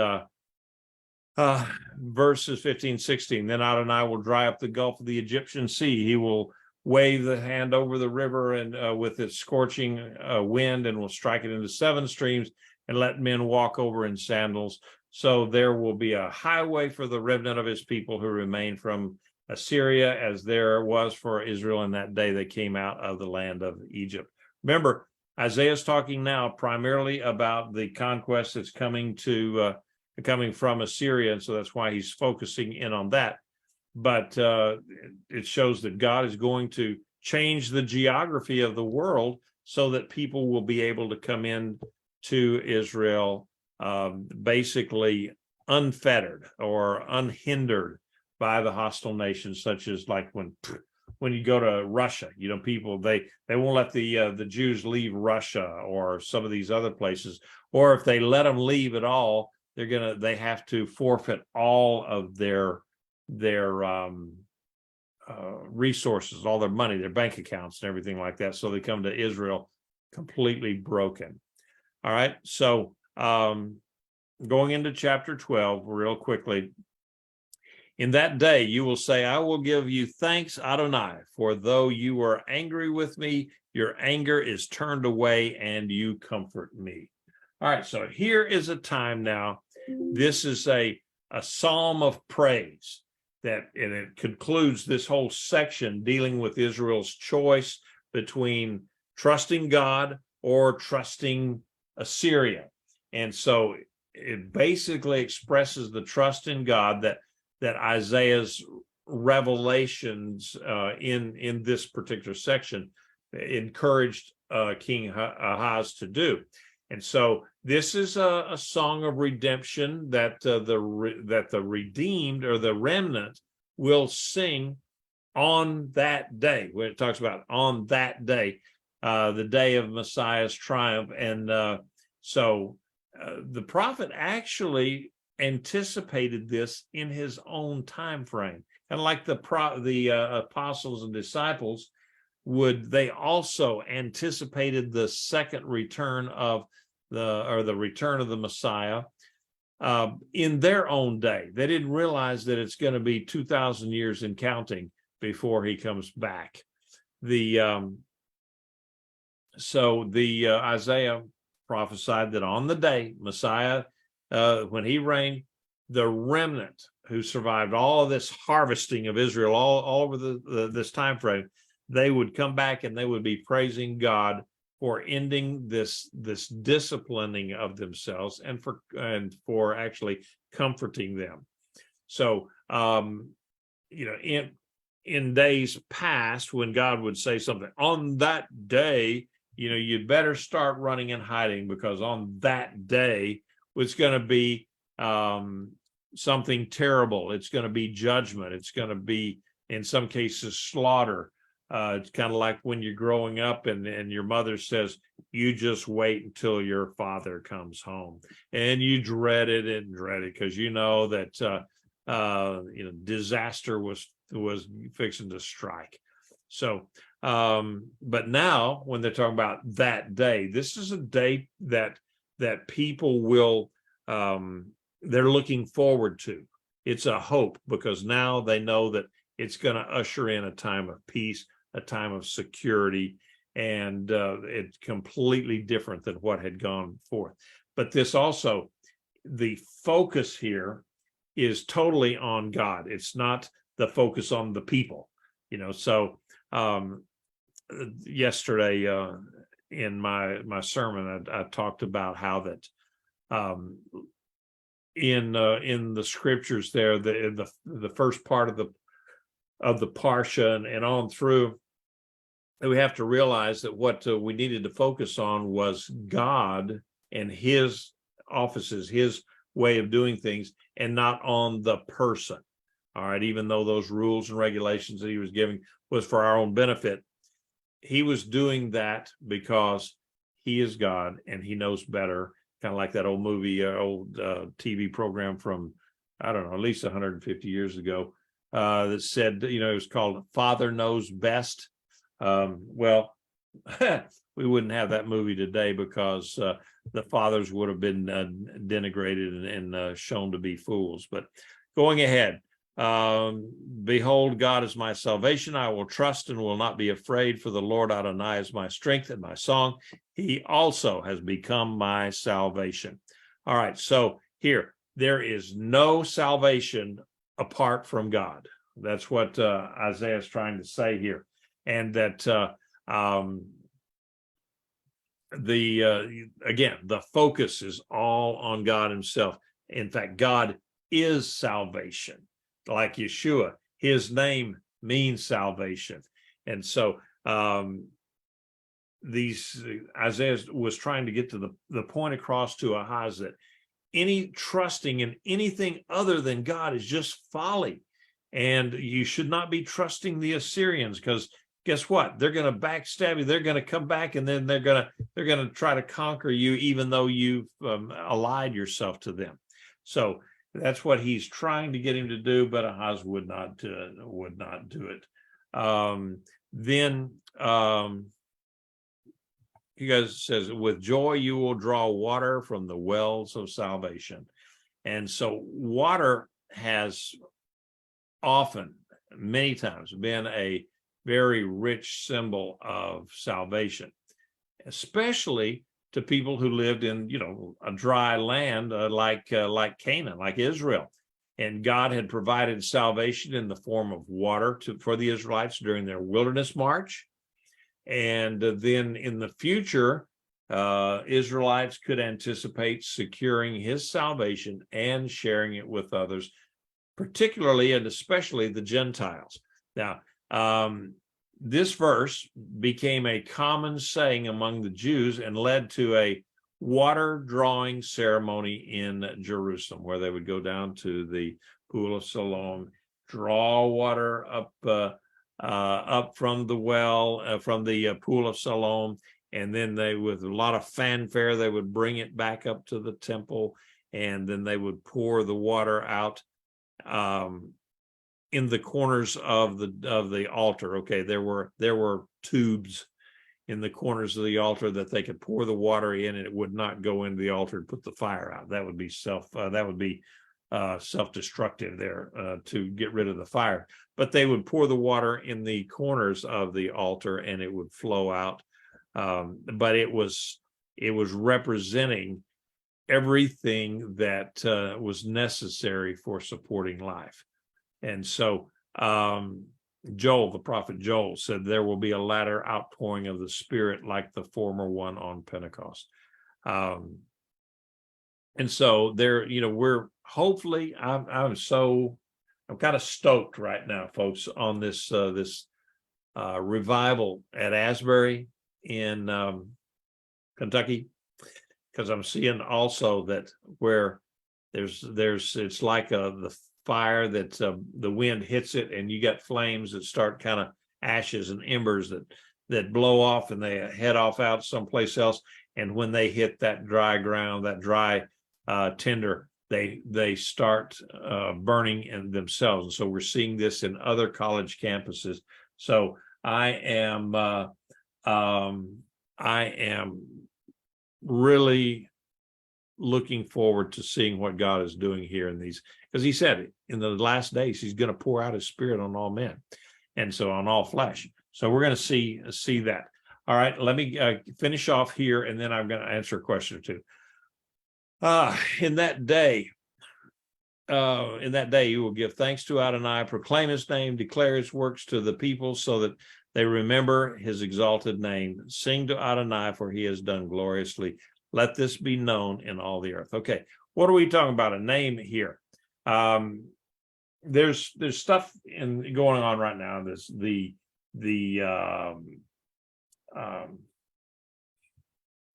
verses 15, 16, then Adonai will dry up the gulf of the Egyptian sea. He will wave the hand over the river and with its scorching wind, and will strike it into 7 streams and let men walk over in sandals. So there will be a highway for the remnant of his people who remain from Assyria, as there was for Israel in that day they came out of the land of Egypt. Remember, Isaiah's talking now primarily about the conquest that's coming from Assyria, and so that's why he's focusing in on that. But it shows that God is going to change the geography of the world so that people will be able to come in to Israel basically unfettered or unhindered by the hostile nations, such as like when you go to Russia, people they won't let the Jews leave Russia or some of these other places, or if they let them leave at all, they have to forfeit all of their resources, all their money, their bank accounts and everything like that. So they come to Israel completely broken. All right. So going into chapter 12 real quickly. In that day, you will say, I will give you thanks, Adonai, for though you were angry with me, your anger is turned away and you comfort me. All right. So here is a time now. This is a psalm of praise and it concludes this whole section dealing with Israel's choice between trusting God or trusting Assyria. And so it basically expresses the trust in God that Isaiah's revelations in this particular section encouraged King Ahaz to do. And so this is a song of redemption that the redeemed or the remnant will sing on that day, when it talks about on that day, the day of Messiah's triumph. And so the prophet actually anticipated this in his own time frame, and like the apostles and disciples they also anticipated the second return of the return of the Messiah in their own day. They didn't realize that it's going to be 2,000 years and counting before he comes back. Isaiah prophesied that on the day Messiah, when he reigned, the remnant who survived all of this harvesting of Israel all over this time frame, they would come back and they would be praising God for ending this disciplining of themselves and for actually comforting them. So in days past, when God would say something on that day, you'd better start running and hiding, because on that day it's going to be something terrible. It's going to be judgment. It's going to be, in some cases, slaughter. It's kind of like when you're growing up and your mother says, you just wait until your father comes home, and you dread it because you know that disaster was fixing to strike. So but now when they're talking about that day, this is a day that people will they're looking forward to. It's a hope, because now they know that it's going to usher in a time of peace, a time of security, and it's completely different than what had gone forth. But this also, the focus here is totally on God. It's not the focus on the people, So yesterday in my sermon, I talked about how that in the scriptures there, the first part of the parsha and on through, we have to realize that what we needed to focus on was God and his offices, his way of doing things, and not on the person. All right, even though those rules and regulations that he was giving was for our own benefit, he was doing that because he is God and he knows better. Kind of like that old movie, old TV program from, I don't know, at least 150 years ago, that said, it was called Father Knows Best. Well, we wouldn't have that movie today because the fathers would have been denigrated and shown to be fools. But going ahead, behold, God is my salvation. I will trust and will not be afraid, for the Lord Adonai is my strength and my song. He also has become my salvation. All right, so here, there is no salvation apart from God. That's what Isaiah is trying to say here. And that again, the focus is all on God himself. In fact, God is salvation. Like Yeshua, his name means salvation. And so Isaiah was trying to get to the point across to Ahaz that any trusting in anything other than God is just folly. And you should not be trusting the Assyrians, because guess what? They're going to backstab you. They're going to come back, and then they're going to try to conquer you, even though you've allied yourself to them. So that's what he's trying to get him to do, but Ahaz would not do it. Then he says, with joy you will draw water from the wells of salvation. And so water has often, many times, been a very rich symbol of salvation, especially to people who lived in, a dry land like Canaan, like Israel. And God had provided salvation in the form of water for the Israelites during their wilderness march. And then in the future, Israelites could anticipate securing his salvation and sharing it with others, particularly and especially the Gentiles. Now, this verse became a common saying among the Jews and led to a water drawing ceremony in Jerusalem, where they would go down to the pool of Siloam, draw water up from the well, from the pool of Siloam, and then they, with a lot of fanfare, they would bring it back up to the temple, and then they would pour the water out in the corners of the altar. Okay, there were tubes in the corners of the altar that they could pour the water in, and it would not go into the altar and put the fire out. That would be self-destructive there to get rid of the fire. But they would pour the water in the corners of the altar, and it would flow out. But it was representing everything that was necessary for supporting life. And so Joel, the prophet Joel, said there will be a latter outpouring of the Spirit like the former one on Pentecost. And so there, we're hopefully, I'm kind of stoked right now, folks, on this revival at Asbury in Kentucky, because I'm seeing also that where there's it's like the fire that the wind hits it, and you got flames that start kind of ashes and embers that blow off, and they head off out someplace else. And when they hit that dry ground, that dry tinder, they start burning in themselves. And so we're seeing this in other college campuses. So I am really looking forward to seeing what God is doing here in these, because he said in the last days he's going to pour out his Spirit on all men, and so on all flesh. So we're going to see that. All right, let me finish off here, and then I'm going to answer a question or two. In that day you will give thanks to Adonai, proclaim his name, declare his works to the people, so that they remember his exalted name. Sing to Adonai, for he has done gloriously. Let this be known in all the earth. Okay, what are we talking about? A name here. There's stuff going on right now. This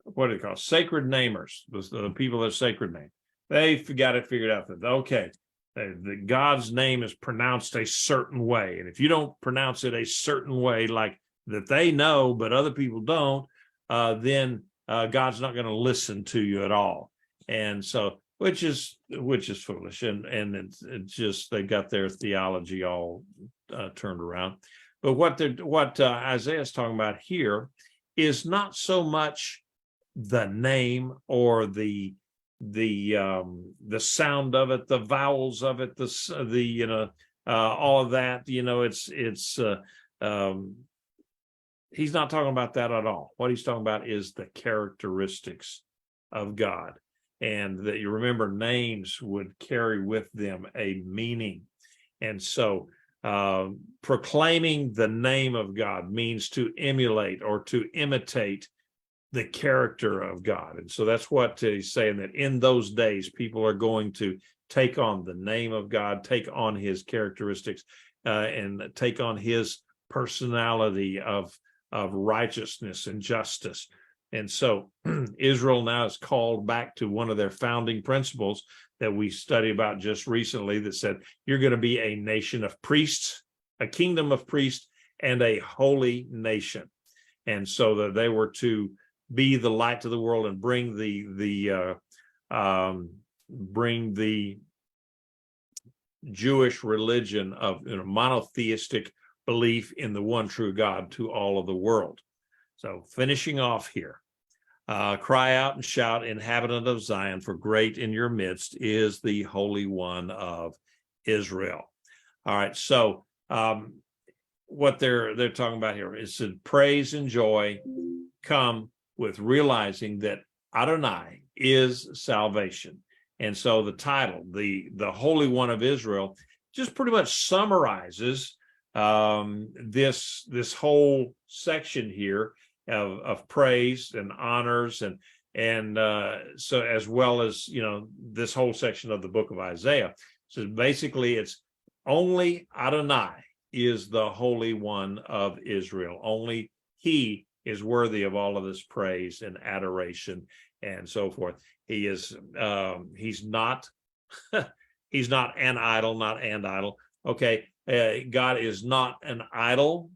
what do they call sacred namers? The people that sacred name. They got it figured out that okay, that God's name is pronounced a certain way. And if you don't pronounce it a certain way, like that they know, but other people don't, then God's not going to listen to you at all. And so, which is foolish. And it's just, they've got their theology all turned around. But what Isaiah is talking about here is not so much the name or the sound of it, the vowels of it, all of that. He's not talking about that at all. What he's talking about is the characteristics of God, and that, you remember, names would carry with them a meaning. And so proclaiming the name of God means to emulate or to imitate the character of God. And so that's what he's saying, that in those days, people are going to take on the name of God, take on his characteristics, and take on his personality of righteousness and justice. And so Israel now is called back to one of their founding principles that we studied about just recently, that said, you're going to be a nation of priests, a kingdom of priests, and a holy nation. And so that they were to be the light to the world and bring the Jewish religion of monotheistic belief in the one true God to all of the world. So finishing off here, cry out and shout, inhabitant of Zion, for great in your midst is the Holy One of Israel. All right, so what they're talking about here is that praise and joy come with realizing that Adonai is salvation. And so the title, the Holy One of Israel, just pretty much summarizes this whole section here of praise and honors, and so, as well as this whole section of the book of Isaiah. So basically, it's only Adonai is the Holy One of Israel. Only he is worthy of all of this praise and adoration and so forth. He is he's not he's not an idol, not an idol. Okay, God is not an idol,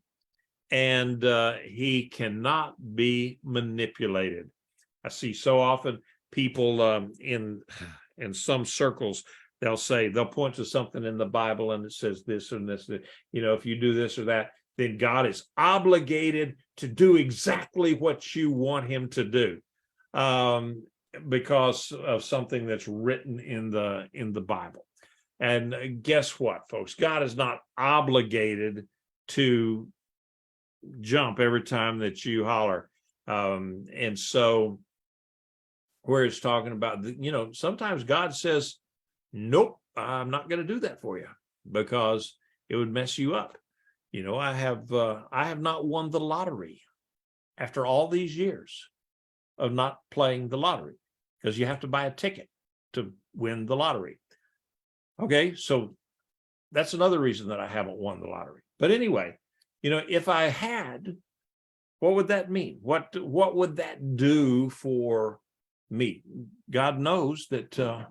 and he cannot be manipulated. I see so often people in some circles, they'll point to something in the Bible and it says this and this, if you do this or that, then God is obligated to do exactly what you want him to do, because of something that's written in the Bible. And guess what, folks? God is not obligated to jump every time that you holler. And so where it's talking about, sometimes God says, nope, I'm not going to do that for you, because it would mess you up. I have not won the lottery after all these years of not playing the lottery, because you have to buy a ticket to win the lottery. Okay, so that's another reason that I haven't won the lottery. But anyway, if I had, what would that mean? What would that do for me? God knows that.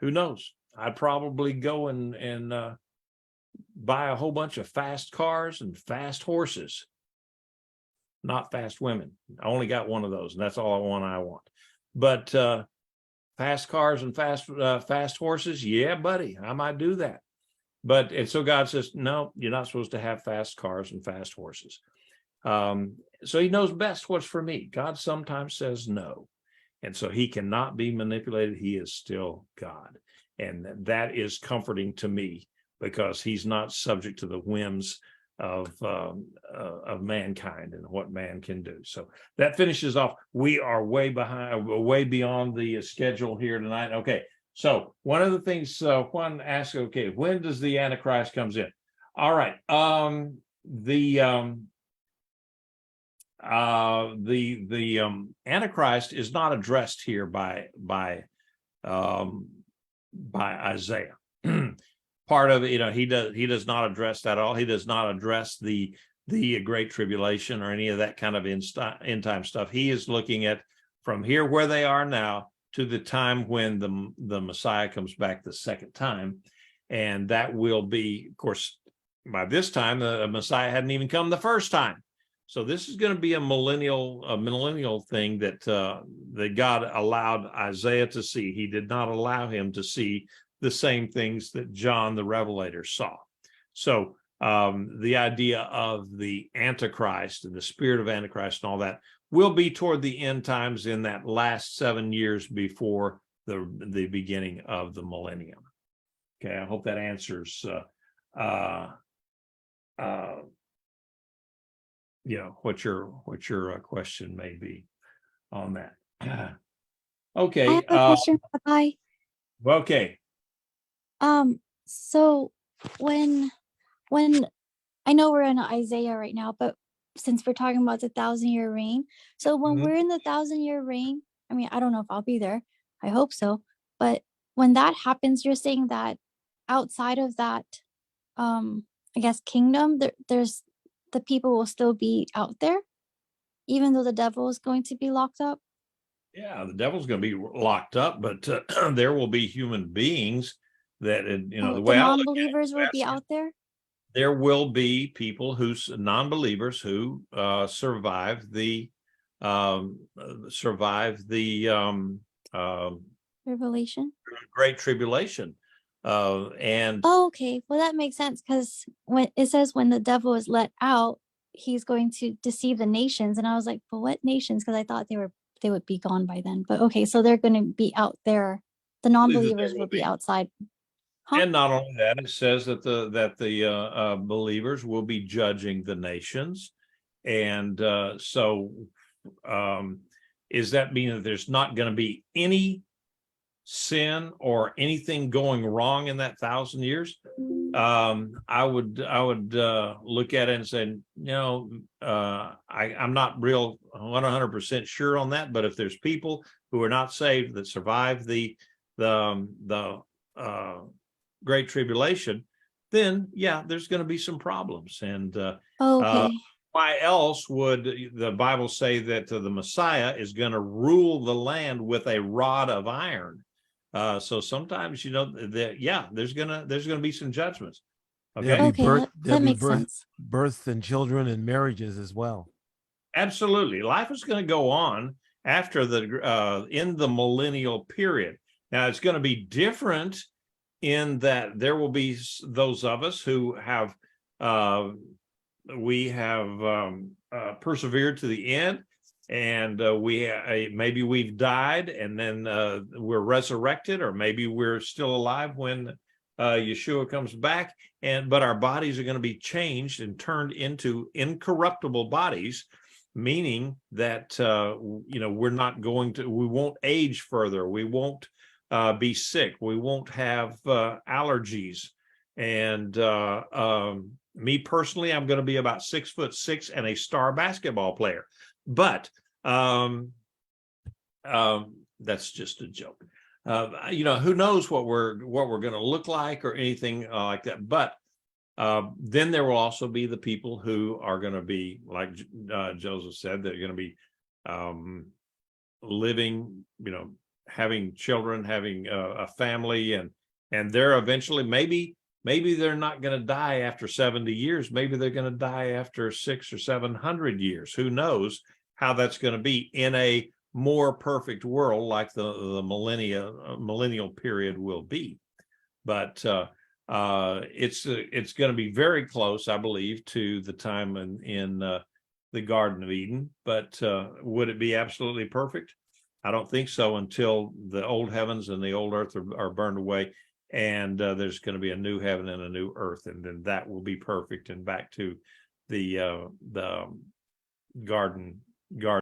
Who knows? I'd probably go and buy a whole bunch of fast cars and fast horses, not fast women. I only got one of those, and that's all I want. But fast cars and fast horses, yeah, buddy, I might do that. And so God says, no, you're not supposed to have fast cars and fast horses. So he knows best what's for me. God sometimes says no. And so he cannot be manipulated. He is still God. And that is comforting to me, because he's not subject to the whims of mankind and what man can do. So that finishes off. We are way beyond the schedule here tonight. Okay. So one of the things Juan asked, okay, when does the Antichrist comes in? All right. The Antichrist is not addressed here by Isaiah. Part of it, he does not address that at all. He does not address the Great Tribulation or any of that kind of end time stuff. He is looking at from here where they are now to the time when the Messiah comes back the second time. And that will be, of course, by this time, the Messiah hadn't even come the first time. So this is going to be a millennial thing that God allowed Isaiah to see. He did not allow him to see the same things that John the Revelator saw. So the idea of the Antichrist and the spirit of Antichrist and all that will be toward the end times in that last 7 years before the beginning of the millennium. Okay, I hope that answers what your question may be on that. Okay. I have a question, Rabbi. Okay. So when I know we're in Isaiah right now, but since we're talking about the 1,000-year reign, so when we're in the 1,000-year reign, I mean, I don't know if I'll be there. I hope so. But when that happens, you're saying that outside of that, I guess, kingdom, there's the people will still be out there, even though the devil is going to be locked up? Yeah, the devil's going to be locked up, but there will be human beings that, the way the I look non-believers at will it, be out there? there will be people non-believers who survive the Revelation? Great Tribulation. And Oh, okay. Well, that makes sense because when it says when the devil is let out, he's going to deceive the nations. And I was like, well, what nations? Because I thought they would be gone by then. But okay, so they're going to be out there. The I believe that there non-believers will will be be. outside. Huh? And not only that, it says that the believers will be judging the nations, and is that mean that there's not going to be any sin or anything going wrong in that 1,000 years? I would look at it and say, I'm not real 100% sure on that. But if there's people who are not saved that survive the Great Tribulation, then yeah, there's going to be some problems. And Okay. why else would the Bible say that the Messiah is going to rule the land with a rod of iron? So sometimes, there's gonna be some judgments. Okay. Okay, that makes sense. Births and children and marriages as well. Absolutely, life is going to go on after in the millennial period. Now it's going to be different in that there will be those of us who have persevered to the end, and maybe we've died and then we're resurrected, or maybe we're still alive when Yeshua comes back, but our bodies are going to be changed and turned into incorruptible bodies, meaning that we won't age further, we won't be sick, we won't have allergies. And me personally, I'm going to be about 6'6" and a star basketball player, but that's just a joke. Who knows what we're going to look like or anything like that. But then there will also be the people who are going to be, like Joseph said, they're going to be living, having children, having a family, and they're eventually, maybe they're not going to die after 70 years. Maybe they're going to die after 600 or 700 years. Who knows how that's going to be in a more perfect world like the millennial period will be. But it's going to be very close, I believe, to the time in the Garden of Eden. But would it be absolutely perfect? I don't think so, until the old heavens and the old earth are burned away, and there's going to be a new heaven and a new earth, and then that will be perfect and back to the garden